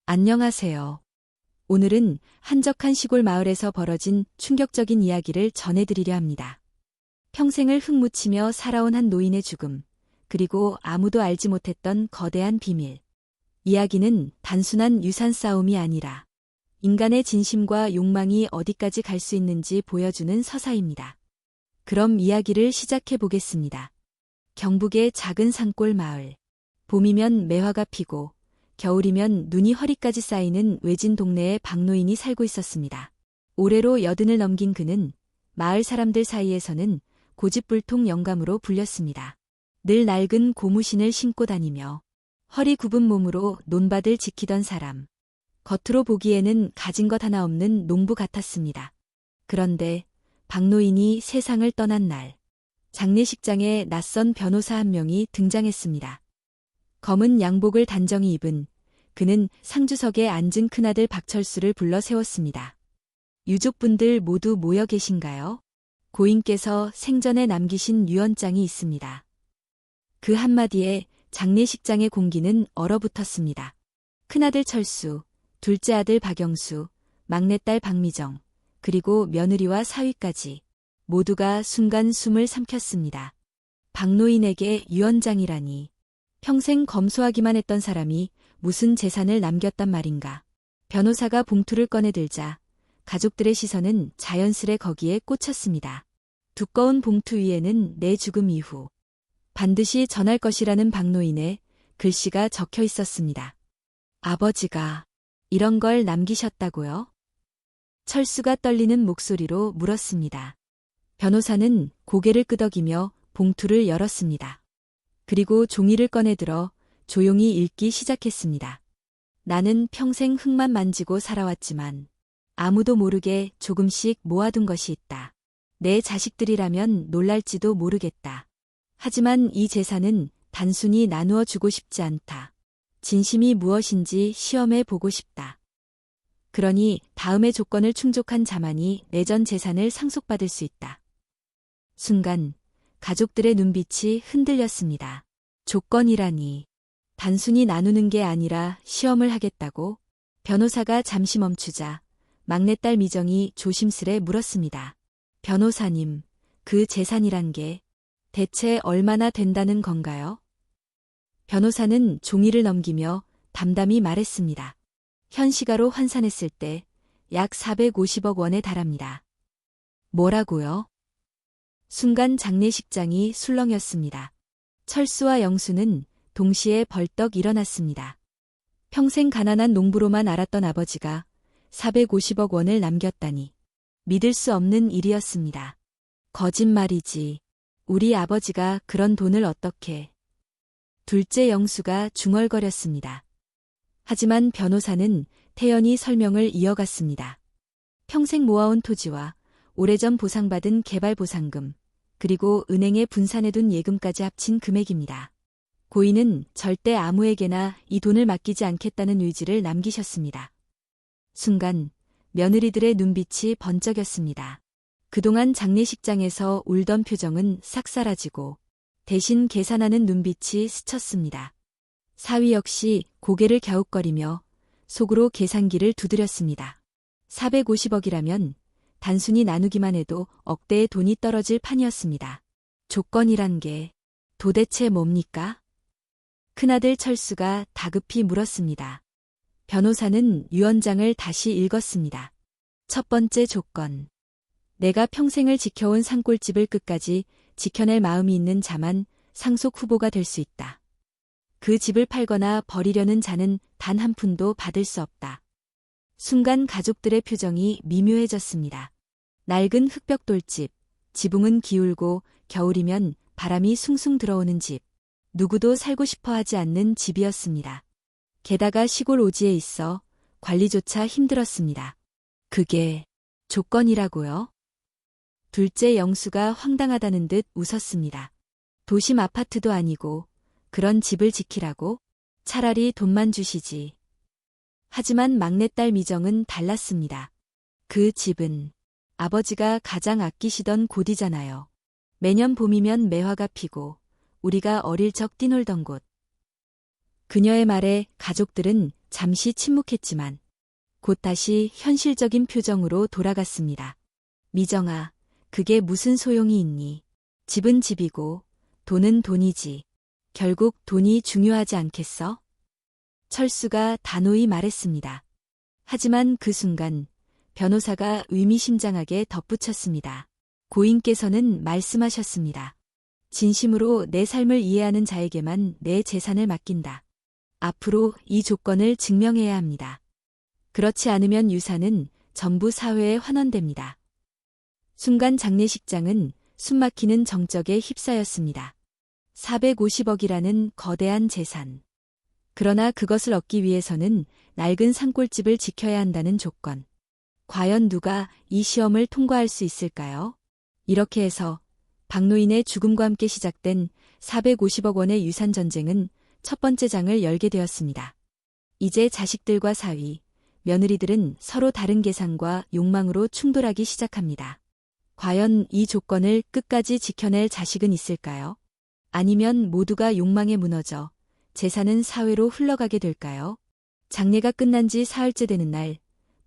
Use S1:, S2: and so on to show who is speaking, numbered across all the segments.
S1: 안녕하세요. 오늘은 한적한 시골 마을에서 벌어진 충격적인 이야기를 전해드리려 합니다. 평생을 흙묻히며 살아온 한 노인의 죽음, 그리고 아무도 알지 못했던 거대한 비밀. 이야기는 단순한 유산 싸움이 아니라 인간의 진심과 욕망이 어디까지 갈 수 있는지 보여주는 서사입니다. 그럼 이야기를 시작해 보겠습니다. 경북의 작은 산골 마을. 봄이면 매화가 피고 겨울이면 눈이 허리까지 쌓이는 외진 동네에 박노인이 살고 있었습니다. 올해로 80을 넘긴 그는 마을 사람들 사이에서는 고집불통 영감으로 불렸습니다. 늘 낡은 고무신을 신고 다니며 허리 굽은 몸으로 논밭을 지키던 사람. 겉으로 보기에는 가진 것 하나 없는 농부 같았습니다. 그런데 박노인이 세상을 떠난 날, 장례식장에 낯선 변호사 한 명이 등장했습니다. 검은 양복을 단정히 입은 그는 상주석에 앉은 큰아들 박철수를 불러 세웠습니다. 유족분들 모두 모여 계신가요? 고인께서 생전에 남기신 유언장이 있습니다. 그 한마디에 장례식장의 공기는 얼어붙었습니다. 큰아들 철수, 둘째 아들 박영수, 막내딸 박미정, 그리고 며느리와 사위까지 모두가 순간 숨을 삼켰습니다. 박노인에게 유언장이라니. 평생 검소하기만 했던 사람이 무슨 재산을 남겼단 말인가. 변호사가 봉투를 꺼내들자 가족들의 시선은 자연스레 거기에 꽂혔습니다. 두꺼운 봉투 위에는 내 죽음 이후 반드시 전할 것이라는 박노인의 글씨가 적혀 있었습니다. 아버지가 이런 걸 남기셨다고요? 철수가 떨리는 목소리로 물었습니다. 변호사는 고개를 끄덕이며 봉투를 열었습니다. 그리고 종이를 꺼내들어 조용히 읽기 시작했습니다. 나는 평생 흙만 만지고 살아왔지만 아무도 모르게 조금씩 모아둔 것이 있다. 내 자식들이라면 놀랄지도 모르겠다. 하지만 이 재산은 단순히 나누어 주고 싶지 않다. 진심이 무엇인지 시험해 보고 싶다. 그러니 다음의 조건을 충족한 자만이 내 전 재산을 상속받을 수 있다. 순간 가족들의 눈빛이 흔들렸습니다. 조건이라니. 단순히 나누는 게 아니라 시험을 하겠다고? 변호사가 잠시 멈추자 막내딸 미정이 조심스레 물었습니다. 변호사님, 그 재산이란 게 대체 얼마나 된다는 건가요? 변호사는 종이를 넘기며 담담히 말했습니다. 현 시가로 환산했을 때 약 450억 원에 달합니다. 뭐라고요? 순간 장례식장이 술렁였습니다. 철수와 영수는 동시에 벌떡 일어났습니다. 평생 가난한 농부로만 알았던 아버지가 450억 원을 남겼다니 믿을 수 없는 일이었습니다. 거짓말이지. 우리 아버지가 그런 돈을 어떻게. 둘째 영수가 중얼거렸습니다. 하지만 변호사는 태연히 설명을 이어갔습니다. 평생 모아온 토지와 오래전 보상받은 개발보상금, 그리고 은행에 분산해둔 예금까지 합친 금액입니다. 고인은 절대 아무에게나 이 돈을 맡기지 않겠다는 의지를 남기셨습니다. 순간 며느리들의 눈빛이 번쩍였습니다. 그동안 장례식장에서 울던 표정은 싹 사라지고 대신 계산하는 눈빛이 스쳤습니다. 사위 역시 고개를 갸웃거리며 속으로 계산기를 두드렸습니다. 450억이라면 단순히 나누기만 해도 억대의 돈이 떨어질 판이었습니다. 조건이란 게 도대체 뭡니까? 큰아들 철수가 다급히 물었습니다. 변호사는 유언장을 다시 읽었습니다. 첫 번째 조건. 내가 평생을 지켜온 산골집을 끝까지 지켜낼 마음이 있는 자만 상속 후보가 될 수 있다. 그 집을 팔거나 버리려는 자는 단 한 푼도 받을 수 없다. 순간 가족들의 표정이 미묘해졌습니다. 낡은 흙벽돌집, 지붕은 기울고 겨울이면 바람이 숭숭 들어오는 집. 누구도 살고 싶어 하지 않는 집이었습니다. 게다가 시골 오지에 있어 관리조차 힘들었습니다. 그게 조건이라고요? 둘째 영수가 황당하다는 듯 웃었습니다. 도심 아파트도 아니고 그런 집을 지키라고? 차라리 돈만 주시지. 하지만 막내딸 미정은 달랐습니다. 그 집은 아버지가 가장 아끼시던 곳이잖아요. 매년 봄이면 매화가 피고 우리가 어릴 적 뛰놀던 곳. 그녀의 말에 가족들은 잠시 침묵했지만 곧 다시 현실적인 표정으로 돌아갔습니다. 미정아, 그게 무슨 소용이 있니? 집은 집이고 돈은 돈이지. 결국 돈이 중요하지 않겠어? 철수가 단호히 말했습니다. 하지만 그 순간 변호사가 의미심장하게 덧붙였습니다. 고인께서는 말씀하셨습니다. 진심으로 내 삶을 이해하는 자에게만 내 재산을 맡긴다. 앞으로 이 조건을 증명해야 합니다. 그렇지 않으면 유산은 전부 사회에 환원됩니다. 순간 장례식장은 숨막히는 정적에 휩싸였습니다. 450억이라는 거대한 재산. 그러나 그것을 얻기 위해서는 낡은 산골집을 지켜야 한다는 조건. 과연 누가 이 시험을 통과할 수 있을까요? 이렇게 해서 박노인의 죽음과 함께 시작된 450억 원의 유산 전쟁은 첫 번째 장을 열게 되었습니다. 이제 자식들과 사위, 며느리들은 서로 다른 계산과 욕망으로 충돌하기 시작합니다. 과연 이 조건을 끝까지 지켜낼 자식은 있을까요? 아니면 모두가 욕망에 무너져 재산은 사회로 흘러가게 될까요? 장례가 끝난 지 사흘째 되는 날,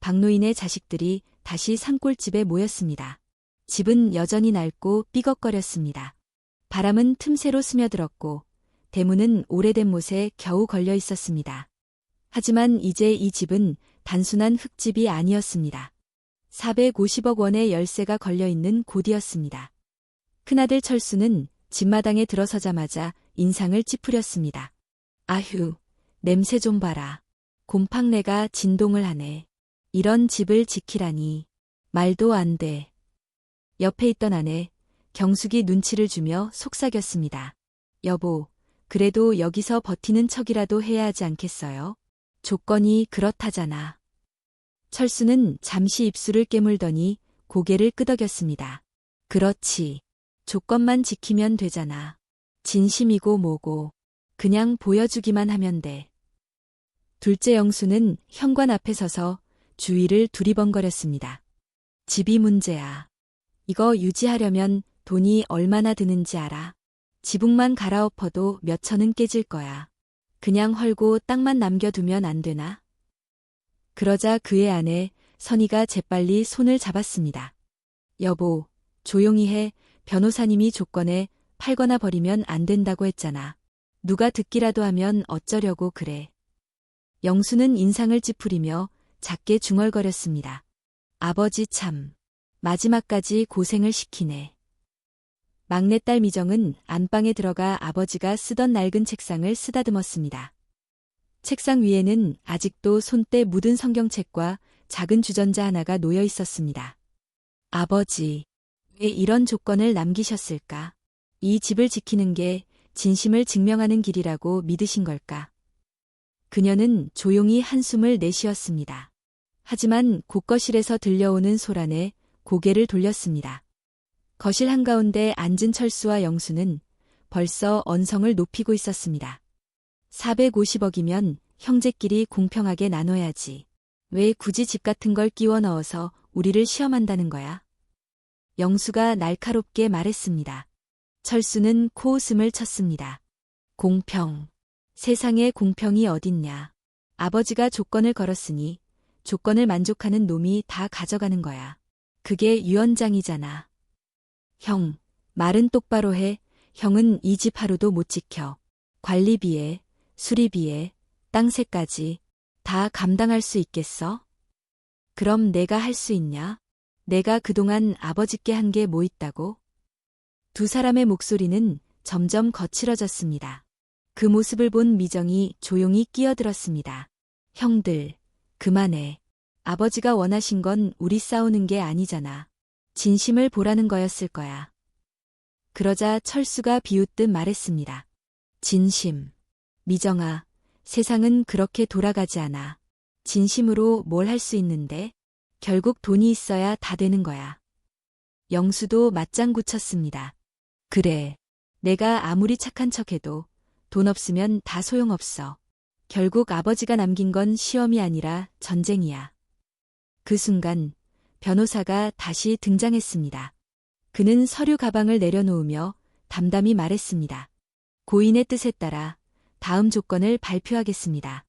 S1: 박노인의 자식들이 다시 산골집에 모였습니다. 집은 여전히 낡고 삐걱거렸습니다. 바람은 틈새로 스며들었고 대문은 오래된 못에 겨우 걸려 있었습니다. 하지만 이제 이 집은 단순한 흙집이 아니었습니다. 450억 원의 열쇠가 걸려있는 곳이었습니다. 큰아들 철수는 집마당에 들어서자마자 인상을 찌푸렸습니다. 아휴, 냄새 좀 봐라. 곰팡내가 진동을 하네. 이런 집을 지키라니. 말도 안 돼. 옆에 있던 아내, 경숙이 눈치를 주며 속삭였습니다. 여보, 그래도 여기서 버티는 척이라도 해야 하지 않겠어요? 조건이 그렇다잖아. 철수는 잠시 입술을 깨물더니 고개를 끄덕였습니다. 그렇지. 조건만 지키면 되잖아. 진심이고 뭐고. 그냥 보여주기만 하면 돼. 둘째 영수는 현관 앞에 서서 주위를 두리번거렸습니다. 집이 문제야. 이거 유지하려면 돈이 얼마나 드는지 알아? 지붕만 갈아엎어도 몇 천은 깨질 거야. 그냥 헐고 땅만 남겨두면 안 되나? 그러자 그의 아내 선희가 재빨리 손을 잡았습니다. 여보, 조용히 해. 변호사님이 조건에 팔거나 버리면 안 된다고 했잖아. 누가 듣기라도 하면 어쩌려고 그래. 영수는 인상을 찌푸리며 작게 중얼거렸습니다. 아버지 참. 마지막까지 고생을 시키네. 막내딸 미정은 안방에 들어가 아버지가 쓰던 낡은 책상을 쓰다듬었습니다. 책상 위에는 아직도 손때 묻은 성경책과 작은 주전자 하나가 놓여 있었습니다. 아버지, 왜 이런 조건을 남기셨을까? 이 집을 지키는 게 진심을 증명하는 길이라고 믿으신 걸까? 그녀는 조용히 한숨을 내쉬었습니다. 하지만 곳거실에서 들려오는 소란에 고개를 돌렸습니다. 거실 한가운데 앉은 철수와 영수는 벌써 언성을 높이고 있었습니다. 450억이면 형제끼리 공평하게 나눠야지. 왜 굳이 집 같은 걸 끼워 넣어서 우리를 시험한다는 거야? 영수가 날카롭게 말했습니다. 철수는 코웃음을 쳤습니다. 공평. 세상에 공평이 어딨냐. 아버지가 조건을 걸었으니 조건을 만족하는 놈이 다 가져가는 거야. 그게 유언장이잖아. 형, 말은 똑바로 해. 형은 이 집 하루도 못 지켜. 관리비에, 수리비에, 땅세까지 다 감당할 수 있겠어? 그럼 내가 할 수 있냐? 내가 그동안 아버지께 한 게 뭐 있다고? 두 사람의 목소리는 점점 거칠어졌습니다. 그 모습을 본 미정이 조용히 끼어들었습니다. 형들, 그만해. 아버지가 원하신 건 우리 싸우는 게 아니잖아. 진심을 보라는 거였을 거야. 그러자 철수가 비웃듯 말했습니다. 진심. 미정아, 세상은 그렇게 돌아가지 않아. 진심으로 뭘 할 수 있는데? 결국 돈이 있어야 다 되는 거야. 영수도 맞장구 쳤습니다. 그래. 내가 아무리 착한 척해도 돈 없으면 다 소용없어. 결국 아버지가 남긴 건 시험이 아니라 전쟁이야. 그 순간 변호사가 다시 등장했습니다. 그는 서류 가방을 내려놓으며 담담히 말했습니다. 고인의 뜻에 따라 다음 조건을 발표하겠습니다.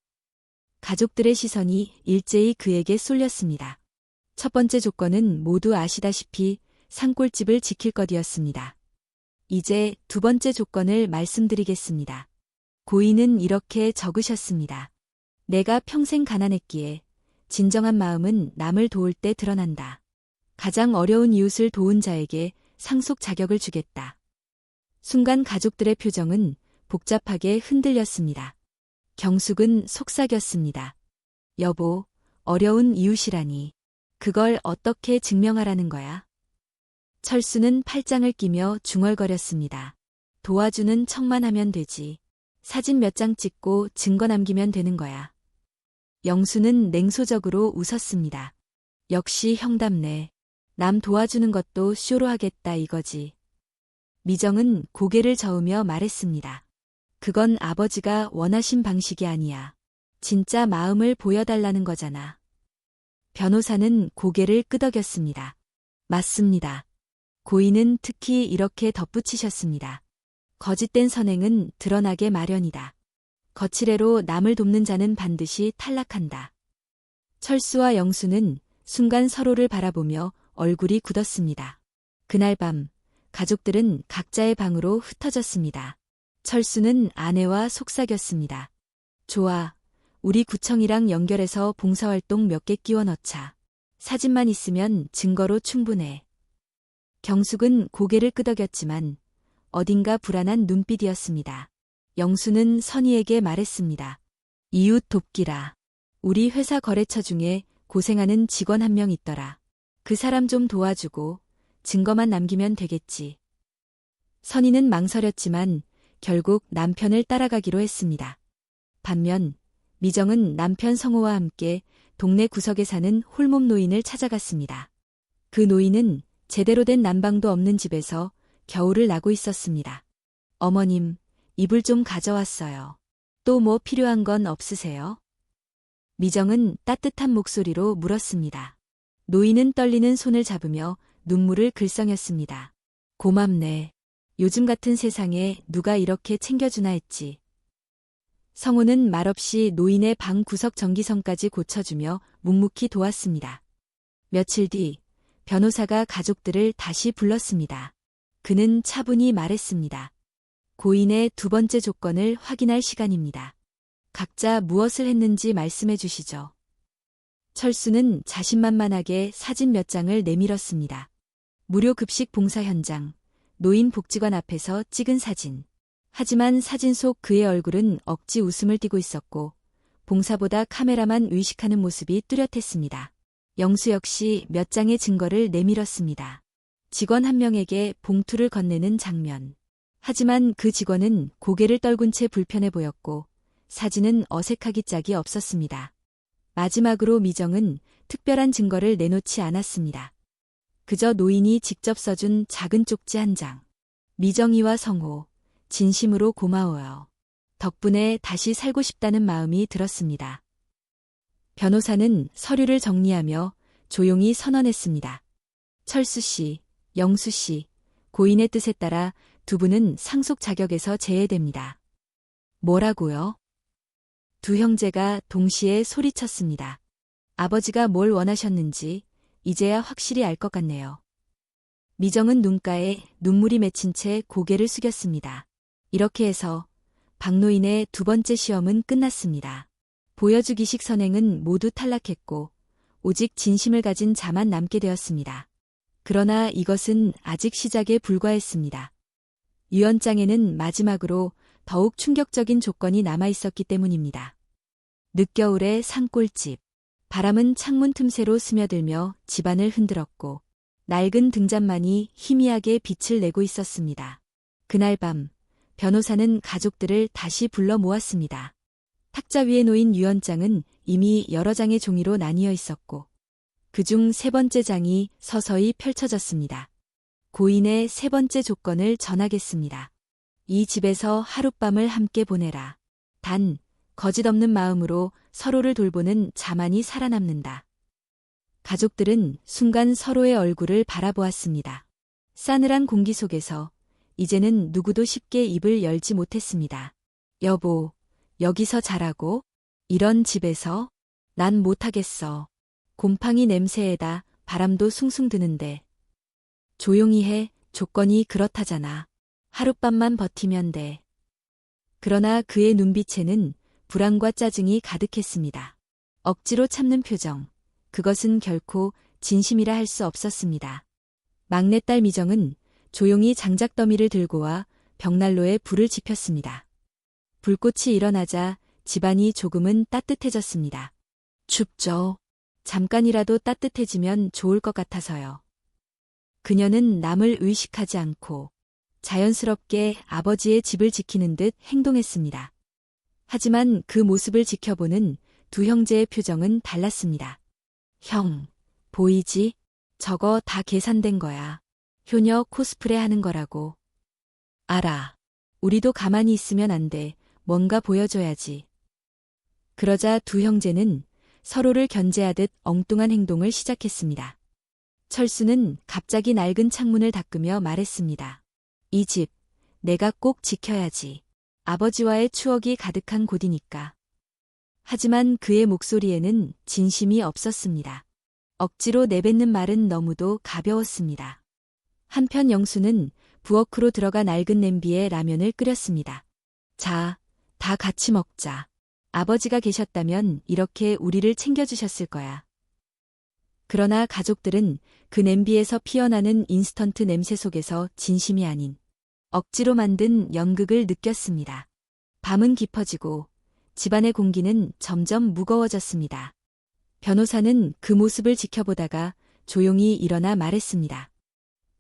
S1: 가족들의 시선이 일제히 그에게 쏠렸습니다. 첫 번째 조건은 모두 아시다시피 산골집을 지킬 것이었습니다. 이제 두 번째 조건을 말씀드리겠습니다. 고인은 이렇게 적으셨습니다. 내가 평생 가난했기에 진정한 마음은 남을 도울 때 드러난다. 가장 어려운 이웃을 도운 자에게 상속 자격을 주겠다. 순간 가족들의 표정은 복잡하게 흔들렸습니다. 경숙은 속삭였습니다. 여보, 어려운 이웃이라니. 그걸 어떻게 증명하라는 거야? 철수는 팔짱을 끼며 중얼거렸습니다. 도와주는 척만 하면 되지. 사진 몇 장 찍고 증거 남기면 되는 거야. 영수는 냉소적으로 웃었습니다. 역시 형답네. 남 도와주는 것도 쇼로 하겠다 이거지. 미정은 고개를 저으며 말했습니다. 그건 아버지가 원하신 방식이 아니야. 진짜 마음을 보여달라는 거잖아. 변호사는 고개를 끄덕였습니다. 맞습니다. 고인은 특히 이렇게 덧붙이셨습니다. 거짓된 선행은 드러나게 마련이다. 거칠애로 남을 돕는 자는 반드시 탈락한다. 철수와 영수는 순간 서로를 바라보며 얼굴이 굳었습니다. 그날 밤 가족들은 각자의 방으로 흩어졌습니다. 철수는 아내와 속삭였습니다. 좋아, 우리 구청이랑 연결해서 봉사활동 몇 개 끼워 넣자. 사진만 있으면 증거로 충분해. 경숙은 고개를 끄덕였지만 어딘가 불안한 눈빛이었습니다. 영수는 선희에게 말했습니다. 이웃 돕기라. 우리 회사 거래처 중에 고생하는 직원 한 명 있더라. 그 사람 좀 도와주고 증거만 남기면 되겠지. 선희는 망설였지만 결국 남편을 따라가기로 했습니다. 반면 미정은 남편 성호와 함께 동네 구석에 사는 홀몸 노인을 찾아갔습니다. 그 노인은 제대로 된 난방도 없는 집에서 겨울을 나고 있었습니다. 어머님, 이불 좀 가져왔어요. 또 뭐 필요한 건 없으세요? 미정은 따뜻한 목소리로 물었습니다. 노인은 떨리는 손을 잡으며 눈물을 글썽였습니다. 고맙네. 요즘 같은 세상에 누가 이렇게 챙겨주나 했지. 성호는 말없이 노인의 방 구석 전기선까지 고쳐주며 묵묵히 도왔습니다. 며칠 뒤 변호사가 가족들을 다시 불렀습니다. 그는 차분히 말했습니다. 고인의 두 번째 조건을 확인할 시간입니다. 각자 무엇을 했는지 말씀해 주시죠. 철수는 자신만만하게 사진 몇 장을 내밀었습니다. 무료 급식 봉사 현장, 노인 복지관 앞에서 찍은 사진. 하지만 사진 속 그의 얼굴은 억지 웃음을 띠고 있었고 봉사보다 카메라만 의식하는 모습이 뚜렷했습니다. 영수 역시 몇 장의 증거를 내밀었습니다. 직원 한 명에게 봉투를 건네는 장면. 하지만 그 직원은 고개를 떨군 채 불편해 보였고 사진은 어색하기 짝이 없었습니다. 마지막으로 미정은 특별한 증거를 내놓지 않았습니다. 그저 노인이 직접 써준 작은 쪽지 한 장. 미정이와 성호, 진심으로 고마워요. 덕분에 다시 살고 싶다는 마음이 들었습니다. 변호사는 서류를 정리하며 조용히 선언했습니다. 철수 씨, 영수 씨, 고인의 뜻에 따라 두 분은 상속 자격에서 제외됩니다. 뭐라고요? 두 형제가 동시에 소리쳤습니다. 아버지가 뭘 원하셨는지 이제야 확실히 알 것 같네요. 미정은 눈가에 눈물이 맺힌 채 고개를 숙였습니다. 이렇게 해서 박노인의 두 번째 시험은 끝났습니다. 보여주기식 선행은 모두 탈락했고 오직 진심을 가진 자만 남게 되었습니다. 그러나 이것은 아직 시작에 불과했습니다. 유언장에는 마지막으로 더욱 충격적인 조건이 남아있었기 때문입니다. 늦겨울의 산골집. 바람은 창문 틈새로 스며들며 집안을 흔들었고 낡은 등잔만이 희미하게 빛을 내고 있었습니다. 그날 밤 변호사는 가족들을 다시 불러 모았습니다. 탁자 위에 놓인 유언장은 이미 여러 장의 종이로 나뉘어 있었고 그중 세 번째 장이 서서히 펼쳐졌습니다. 고인의 세 번째 조건을 전하겠습니다. 이 집에서 하룻밤을 함께 보내라. 단, 거짓 없는 마음으로 서로를 돌보는 자만이 살아남는다. 가족들은 순간 서로의 얼굴을 바라보았습니다. 싸늘한 공기 속에서 이제는 누구도 쉽게 입을 열지 못했습니다. 여보, 여기서 자라고? 이런 집에서? 난 못하겠어. 곰팡이 냄새에다 바람도 숭숭 드는데. 조용히 해. 조건이 그렇다잖아. 하룻밤만 버티면 돼. 그러나 그의 눈빛에는 불안과 짜증이 가득했습니다. 억지로 참는 표정. 그것은 결코 진심이라 할 수 없었습니다. 막내딸 미정은 조용히 장작더미를 들고 와 벽난로에 불을 지폈습니다. 불꽃이 일어나자 집안이 조금은 따뜻해졌습니다. 춥죠. 잠깐이라도 따뜻해지면 좋을 것 같아서요. 그녀는 남을 의식하지 않고 자연스럽게 아버지의 집을 지키는 듯 행동했습니다. 하지만 그 모습을 지켜보는 두 형제의 표정은 달랐습니다. 형, 보이지? 저거 다 계산된 거야. 효녀 코스프레 하는 거라고. 알아. 우리도 가만히 있으면 안 돼. 뭔가 보여줘야지. 그러자 두 형제는 서로를 견제하듯 엉뚱한 행동을 시작했습니다. 철수는 갑자기 낡은 창문을 닦으며 말했습니다. 이 집, 내가 꼭 지켜야지. 아버지와의 추억이 가득한 곳이니까. 하지만 그의 목소리에는 진심이 없었습니다. 억지로 내뱉는 말은 너무도 가벼웠습니다. 한편 영수는 부엌으로 들어가 낡은 냄비에 라면을 끓였습니다. 자, 다 같이 먹자. 아버지가 계셨다면 이렇게 우리를 챙겨주셨을 거야. 그러나 가족들은 그 냄비에서 피어나는 인스턴트 냄새 속에서 진심이 아닌 억지로 만든 연극을 느꼈습니다. 밤은 깊어지고 집안의 공기는 점점 무거워졌습니다. 변호사는 그 모습을 지켜보다가 조용히 일어나 말했습니다.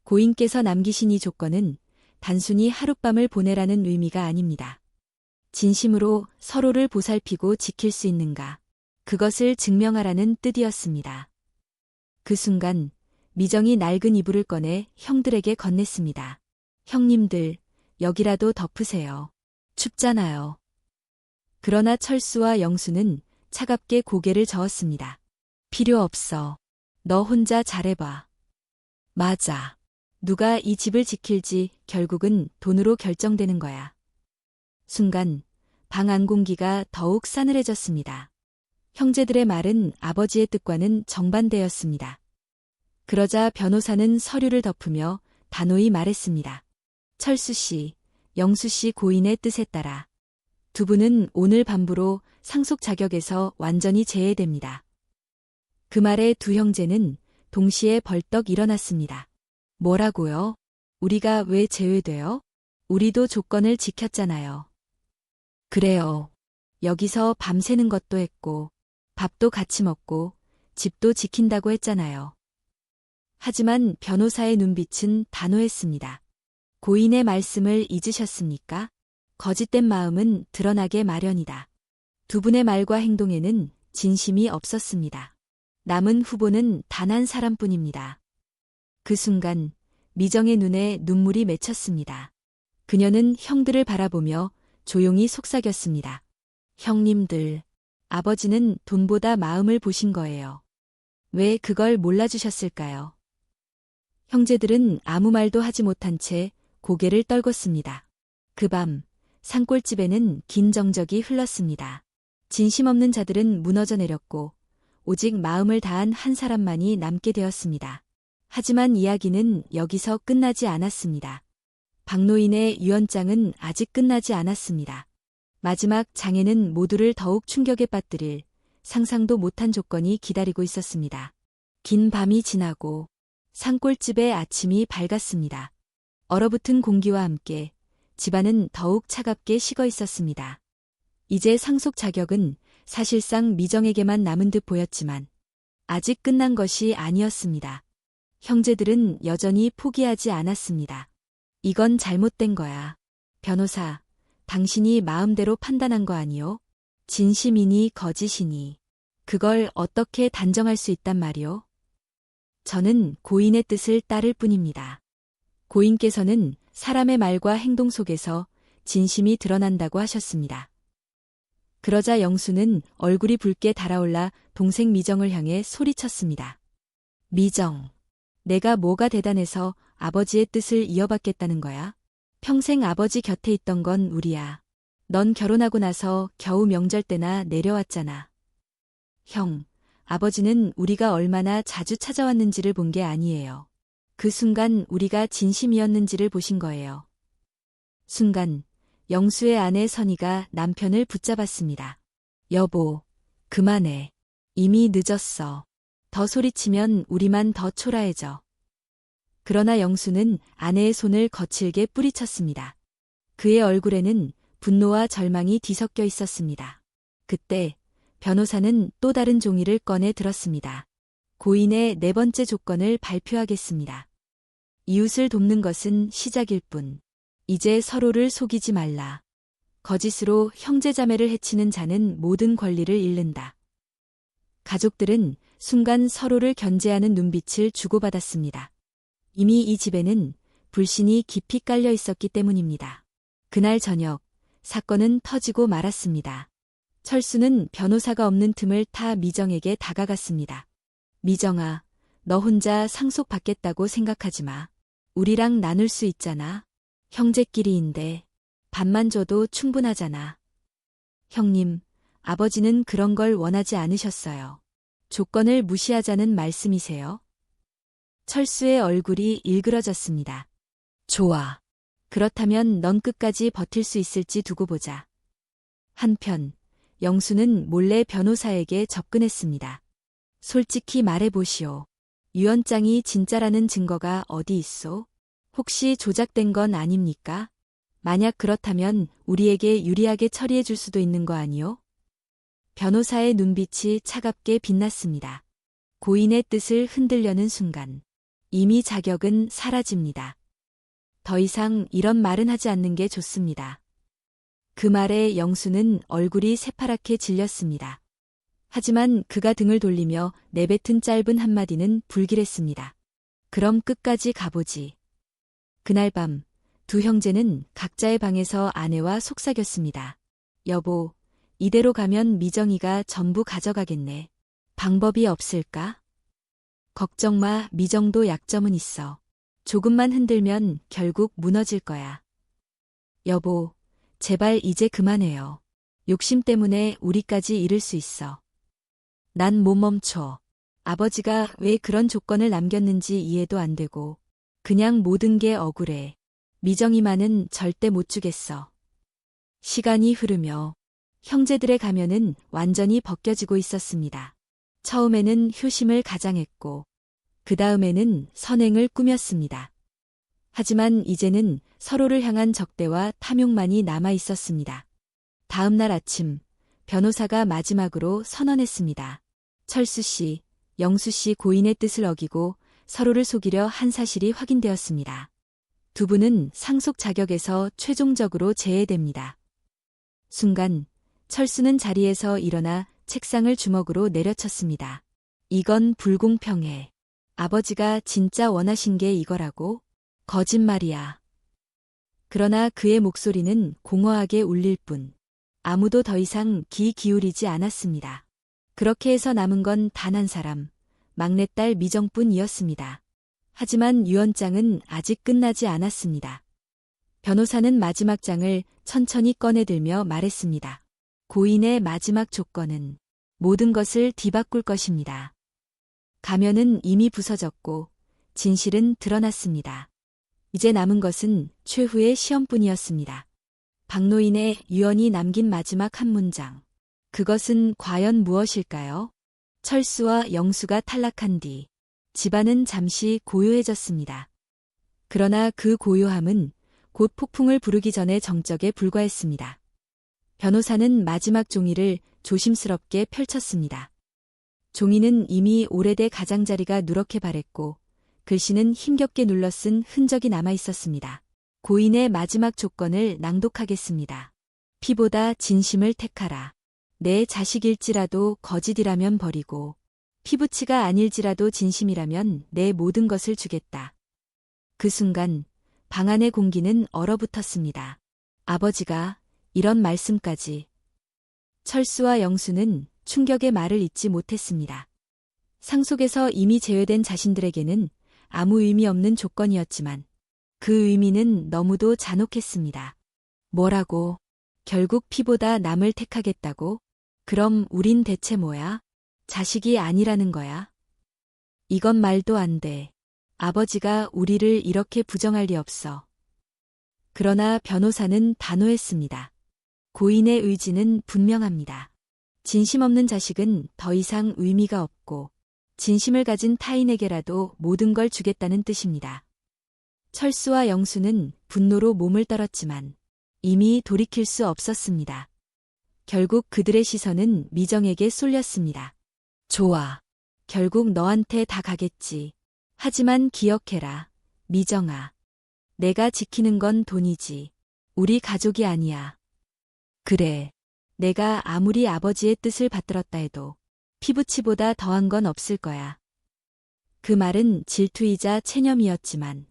S1: 고인께서 남기신 이 조건은 단순히 하룻밤을 보내라는 의미가 아닙니다. 진심으로 서로를 보살피고 지킬 수 있는가, 그것을 증명하라는 뜻이었습니다. 그 순간 미정이 낡은 이불을 꺼내 형들에게 건넸습니다. 형님들, 여기라도 덮으세요. 춥잖아요. 그러나 철수와 영수는 차갑게 고개를 저었습니다. 필요 없어. 너 혼자 잘해봐. 맞아. 누가 이 집을 지킬지 결국은 돈으로 결정되는 거야. 순간 방 안 공기가 더욱 싸늘해졌습니다. 형제들의 말은 아버지의 뜻과는 정반대였습니다. 그러자 변호사는 서류를 덮으며 단호히 말했습니다. 철수 씨, 영수 씨 고인의 뜻에 따라 두 분은 오늘 밤부로 상속 자격에서 완전히 제외됩니다. 그 말에 두 형제는 동시에 벌떡 일어났습니다. 뭐라고요? 우리가 왜 제외돼요? 우리도 조건을 지켰잖아요. 그래요. 여기서 밤새는 것도 했고, 밥도 같이 먹고, 집도 지킨다고 했잖아요. 하지만 변호사의 눈빛은 단호했습니다. 고인의 말씀을 잊으셨습니까? 거짓된 마음은 드러나게 마련이다. 두 분의 말과 행동에는 진심이 없었습니다. 남은 후보는 단 한 사람뿐입니다. 그 순간 미정의 눈에 눈물이 맺혔습니다. 그녀는 형들을 바라보며 조용히 속삭였습니다. 형님들, 아버지는 돈보다 마음을 보신 거예요. 왜 그걸 몰라주셨을까요? 형제들은 아무 말도 하지 못한 채 고개를 떨궜습니다. 그 밤, 산골집에는 긴 정적이 흘렀습니다. 진심 없는 자들은 무너져 내렸고, 오직 마음을 다한 한 사람만이 남게 되었습니다. 하지만 이야기는 여기서 끝나지 않았습니다. 박노인의 유언장은 아직 끝나지 않았습니다. 마지막 장에는 모두를 더욱 충격에 빠뜨릴 상상도 못한 조건이 기다리고 있었습니다. 긴 밤이 지나고 산골집의 아침이 밝았습니다. 얼어붙은 공기와 함께 집안은 더욱 차갑게 식어 있었습니다. 이제 상속 자격은 사실상 미정에게만 남은 듯 보였지만 아직 끝난 것이 아니었습니다. 형제들은 여전히 포기하지 않았습니다. 이건 잘못된 거야. 변호사, 당신이 마음대로 판단한 거 아니요? 진심이니 거짓이니. 그걸 어떻게 단정할 수 있단 말이요? 저는 고인의 뜻을 따를 뿐입니다. 고인께서는 사람의 말과 행동 속에서 진심이 드러난다고 하셨습니다. 그러자 영수는 얼굴이 붉게 달아올라 동생 미정을 향해 소리쳤습니다. 미정, 내가 뭐가 대단해서 아버지의 뜻을 이어받겠다는 거야? 평생 아버지 곁에 있던 건 우리야. 넌 결혼하고 나서 겨우 명절 때나 내려왔잖아. 형, 아버지는 우리가 얼마나 자주 찾아왔는지를 본 게 아니에요. 그 순간 우리가 진심이었는지를 보신 거예요. 순간 영수의 아내 선희가 남편을 붙잡았습니다. 여보, 그만해. 이미 늦었어. 더 소리치면 우리만 더 초라해져. 그러나 영수는 아내의 손을 거칠게 뿌리쳤습니다. 그의 얼굴에는 분노와 절망이 뒤섞여 있었습니다. 그때 변호사는 또 다른 종이를 꺼내 들었습니다. 고인의 네 번째 조건을 발표하겠습니다. 이웃을 돕는 것은 시작일 뿐. 이제 서로를 속이지 말라. 거짓으로 형제자매를 해치는 자는 모든 권리를 잃는다. 가족들은 순간 서로를 견제하는 눈빛을 주고받았습니다. 이미 이 집에는 불신이 깊이 깔려 있었기 때문입니다. 그날 저녁, 사건은 터지고 말았습니다. 철수는 변호사가 없는 틈을 타 미정에게 다가갔습니다. 미정아, 너 혼자 상속받겠다고 생각하지 마. 우리랑 나눌 수 있잖아. 형제끼리인데 반만 줘도 충분하잖아. 형님, 아버지는 그런 걸 원하지 않으셨어요. 조건을 무시하자는 말씀이세요? 철수의 얼굴이 일그러졌습니다. 좋아. 그렇다면 넌 끝까지 버틸 수 있을지 두고 보자. 한편 영수는 몰래 변호사에게 접근했습니다. 솔직히 말해보시오. 유언장이 진짜라는 증거가 어디 있소? 혹시 조작된 건 아닙니까? 만약 그렇다면 우리에게 유리하게 처리해 줄 수도 있는 거 아니요? 변호사의 눈빛이 차갑게 빛났습니다. 고인의 뜻을 흔들려는 순간 이미 자격은 사라집니다. 더 이상 이런 말은 하지 않는 게 좋습니다. 그 말에 영수는 얼굴이 새파랗게 질렸습니다. 하지만 그가 등을 돌리며 내뱉은 짧은 한마디는 불길했습니다. 그럼 끝까지 가보지. 그날 밤 두 형제는 각자의 방에서 아내와 속삭였습니다. 여보, 이대로 가면 미정이가 전부 가져가겠네. 방법이 없을까? 걱정 마, 미정도 약점은 있어. 조금만 흔들면 결국 무너질 거야. 여보, 제발 이제 그만해요. 욕심 때문에 우리까지 잃을 수 있어. 난 못 멈춰. 아버지가 왜 그런 조건을 남겼는지 이해도 안 되고 그냥 모든 게 억울해. 미정이만은 절대 못 주겠어. 시간이 흐르며 형제들의 가면은 완전히 벗겨지고 있었습니다. 처음에는 효심을 가장했고 그 다음에는 선행을 꾸몄습니다. 하지만 이제는 서로를 향한 적대와 탐욕만이 남아 있었습니다. 다음 날 아침 변호사가 마지막으로 선언했습니다. 철수 씨, 영수 씨 고인의 뜻을 어기고 서로를 속이려 한 사실이 확인되었습니다. 두 분은 상속 자격에서 최종적으로 제외됩니다. 순간 철수는 자리에서 일어나 책상을 주먹으로 내려쳤습니다. 이건 불공평해. 아버지가 진짜 원하신 게 이거라고? 거짓말이야. 그러나 그의 목소리는 공허하게 울릴 뿐 아무도 더 이상 귀 기울이지 않았습니다. 그렇게 해서 남은 건 단 한 사람, 막내딸 미정뿐이었습니다. 하지만 유언장은 아직 끝나지 않았습니다. 변호사는 마지막 장을 천천히 꺼내들며 말했습니다. 고인의 마지막 조건은 모든 것을 뒤바꿀 것입니다. 가면은 이미 부서졌고 진실은 드러났습니다. 이제 남은 것은 최후의 시험뿐이었습니다. 박노인의 유언이 남긴 마지막 한 문장. 그것은 과연 무엇일까요? 철수와 영수가 탈락한 뒤 집안은 잠시 고요해졌습니다. 그러나 그 고요함은 곧 폭풍을 부르기 전에 정적에 불과했습니다. 변호사는 마지막 종이를 조심스럽게 펼쳤습니다. 종이는 이미 오래돼 가장자리가 누렇게 바랬고 글씨는 힘겹게 눌러 쓴 흔적이 남아 있었습니다. 고인의 마지막 조건을 낭독하겠습니다. 피보다 진심을 택하라. 내 자식일지라도 거짓이라면 버리고 피부치가 아닐지라도 진심이라면 내 모든 것을 주겠다. 그 순간 방 안의 공기는 얼어붙었습니다. 아버지가 이런 말씀까지. 철수와 영수는 충격의 말을 잇지 못했습니다. 상속에서 이미 제외된 자신들에게는 아무 의미 없는 조건이었지만 그 의미는 너무도 잔혹했습니다. 뭐라고? 결국 피보다 남을 택하겠다고? 그럼 우린 대체 뭐야? 자식이 아니라는 거야? 이건 말도 안 돼. 아버지가 우리를 이렇게 부정할 리 없어. 그러나 변호사는 단호했습니다. 고인의 의지는 분명합니다. 진심 없는 자식은 더 이상 의미가 없고 진심을 가진 타인에게라도 모든 걸 주겠다는 뜻입니다. 철수와 영수는 분노로 몸을 떨었지만 이미 돌이킬 수 없었습니다. 결국 그들의 시선은 미정에게 쏠렸습니다. 좋아. 결국 너한테 다 가겠지. 하지만 기억해라, 미정아. 내가 지키는 건 돈이지. 우리 가족이 아니야. 그래. 내가 아무리 아버지의 뜻을 받들었다 해도 피부치보다 더한 건 없을 거야. 그 말은 질투이자 체념이었지만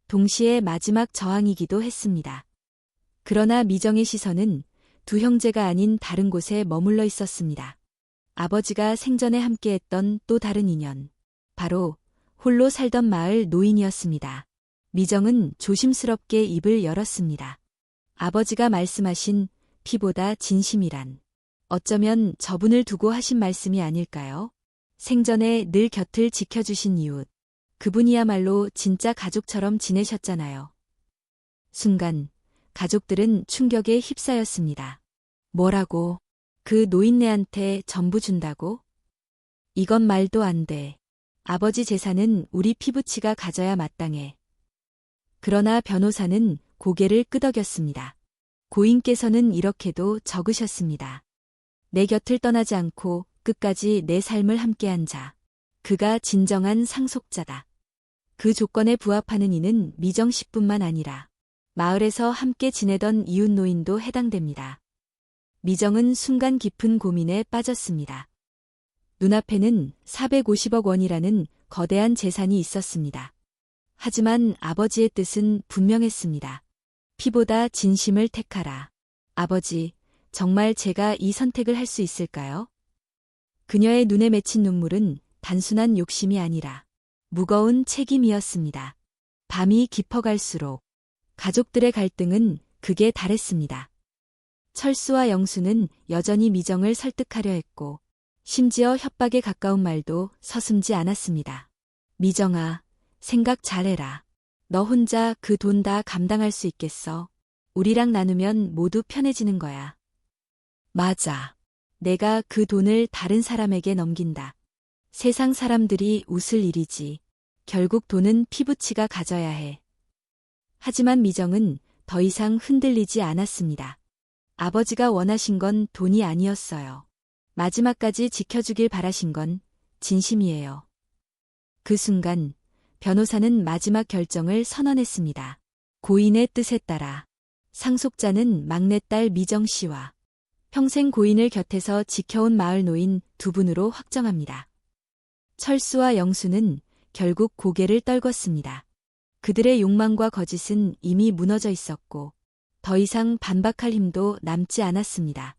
S1: 동시에 마지막 저항이기도 했습니다. 그러나 미정의 시선은 두 형제가 아닌 다른 곳에 머물러 있었습니다. 아버지가 생전에 함께했던 또 다른 인연. 바로 홀로 살던 마을 노인이었습니다. 미정은 조심스럽게 입을 열었습니다. 아버지가 말씀하신 피보다 진심이란 어쩌면 저분을 두고 하신 말씀이 아닐까요? 생전에 늘 곁을 지켜주신 이웃. 그분이야말로 진짜 가족처럼 지내셨잖아요. 순간 가족들은 충격에 휩싸였습니다. 뭐라고? 그 노인네한테 전부 준다고? 이건 말도 안 돼. 아버지 재산은 우리 피부치가 가져야 마땅해. 그러나 변호사는 고개를 끄덕였습니다. 고인께서는 이렇게도 적으셨습니다. 내 곁을 떠나지 않고 끝까지 내 삶을 함께한 자. 그가 진정한 상속자다. 그 조건에 부합하는 이는 미정 씨뿐만 아니라 마을에서 함께 지내던 이웃 노인도 해당됩니다. 미정은 순간 깊은 고민에 빠졌습니다. 눈앞에는 450억 원이라는 거대한 재산이 있었습니다. 하지만 아버지의 뜻은 분명했습니다. 피보다 진심을 택하라. 아버지, 정말 제가 이 선택을 할 수 있을까요? 그녀의 눈에 맺힌 눈물은 단순한 욕심이 아니라 무거운 책임이었습니다. 밤이 깊어갈수록 가족들의 갈등은 극에 달했습니다. 철수와 영수는 여전히 미정을 설득하려 했고 심지어 협박에 가까운 말도 서슴지 않았습니다. 미정아, 생각 잘해라. 너 혼자 그 돈 다 감당할 수 있겠어? 우리랑 나누면 모두 편해지는 거야. 맞아. 내가 그 돈을 다른 사람에게 넘긴다. 세상 사람들이 웃을 일이지. 결국 돈은 피부치가 가져야 해. 하지만 미정은 더 이상 흔들리지 않았습니다. 아버지가 원하신 건 돈이 아니었어요. 마지막까지 지켜주길 바라신 건 진심이에요. 그 순간 변호사는 마지막 결정을 선언했습니다. 고인의 뜻에 따라 상속자는 막내딸 미정 씨와 평생 고인을 곁에서 지켜온 마을 노인 두 분으로 확정합니다. 철수와 영수는 결국 고개를 떨궜습니다. 그들의 욕망과 거짓은 이미 무너져 있었고 더 이상 반박할 힘도 남지 않았습니다.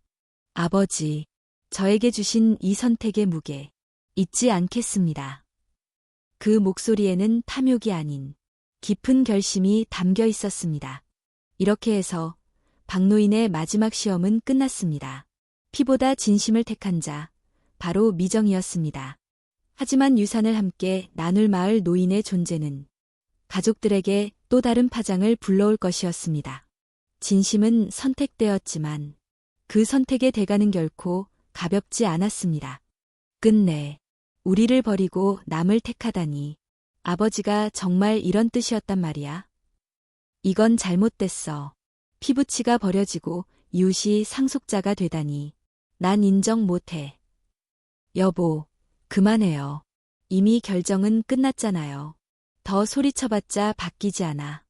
S1: 아버지, 저에게 주신 이 선택의 무게 잊지 않겠습니다. 그 목소리에는 탐욕이 아닌 깊은 결심이 담겨 있었습니다. 이렇게 해서 박노인의 마지막 시험은 끝났습니다. 피보다 진심을 택한 자, 바로 미정이었습니다. 하지만 유산을 함께 나눌 마을 노인의 존재는 가족들에게 또 다른 파장을 불러올 것이었습니다. 진심은 선택되었지만 그 선택의 대가는 결코 가볍지 않았습니다. 끝내 우리를 버리고 남을 택하다니. 아버지가 정말 이런 뜻이었단 말이야. 이건 잘못됐어. 피부치가 버려지고 이웃이 상속자가 되다니. 난 인정 못해. 여보, 그만해요. 이미 결정은 끝났잖아요. 더 소리쳐봤자 바뀌지 않아.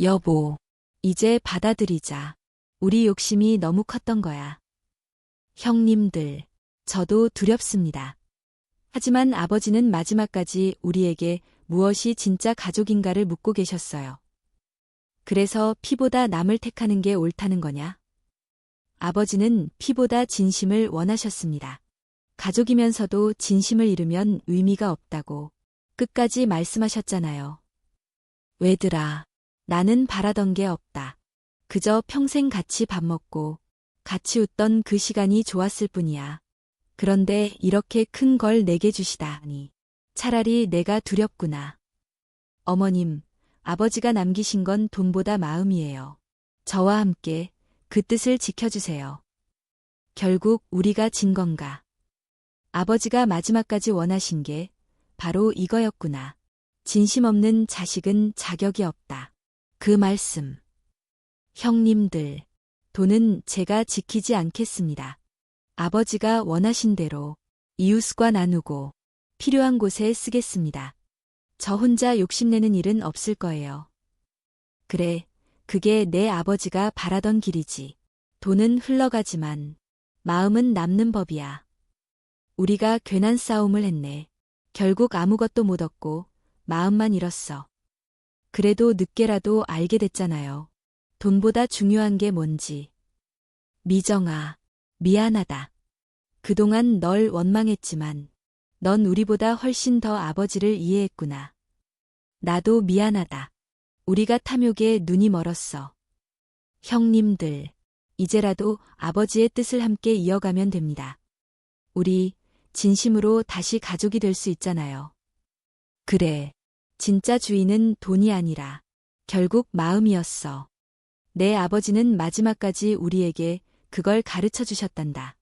S1: 여보, 이제 받아들이자. 우리 욕심이 너무 컸던 거야. 형님들, 저도 두렵습니다. 하지만 아버지는 마지막까지 우리에게 무엇이 진짜 가족인가를 묻고 계셨어요. 그래서 피보다 남을 택하는 게 옳다는 거냐? 아버지는 피보다 진심을 원하셨습니다. 가족이면서도 진심을 잃으면 의미가 없다고 끝까지 말씀하셨잖아요. 왜들아, 나는 바라던 게 없다. 그저 평생 같이 밥 먹고 같이 웃던 그 시간이 좋았을 뿐이야. 그런데 이렇게 큰 걸 내게 주시다니. 차라리 내가 두렵구나. 어머님, 아버지가 남기신 건 돈보다 마음이에요. 저와 함께 그 뜻을 지켜주세요. 결국 우리가 진 건가? 아버지가 마지막까지 원하신 게 바로 이거였구나. 진심 없는 자식은 자격이 없다. 그 말씀. 형님들, 돈은 제가 지키지 않겠습니다. 아버지가 원하신 대로 이웃과 나누고 필요한 곳에 쓰겠습니다. 저 혼자 욕심내는 일은 없을 거예요. 그래, 그게 내 아버지가 바라던 길이지. 돈은 흘러가지만 마음은 남는 법이야. 우리가 괜한 싸움을 했네. 결국 아무것도 못 얻고 마음만 잃었어. 그래도 늦게라도 알게 됐잖아요. 돈보다 중요한 게 뭔지. 미정아, 미안하다. 그동안 널 원망했지만 넌 우리보다 훨씬 더 아버지를 이해했구나. 나도 미안하다. 우리가 탐욕에 눈이 멀었어. 형님들, 이제라도 아버지의 뜻을 함께 이어가면 됩니다. 우리 진심으로 다시 가족이 될 수 있잖아요. 그래, 진짜 주인은 돈이 아니라 결국 마음이었어. 내 아버지는 마지막까지 우리에게 그걸 가르쳐 주셨단다.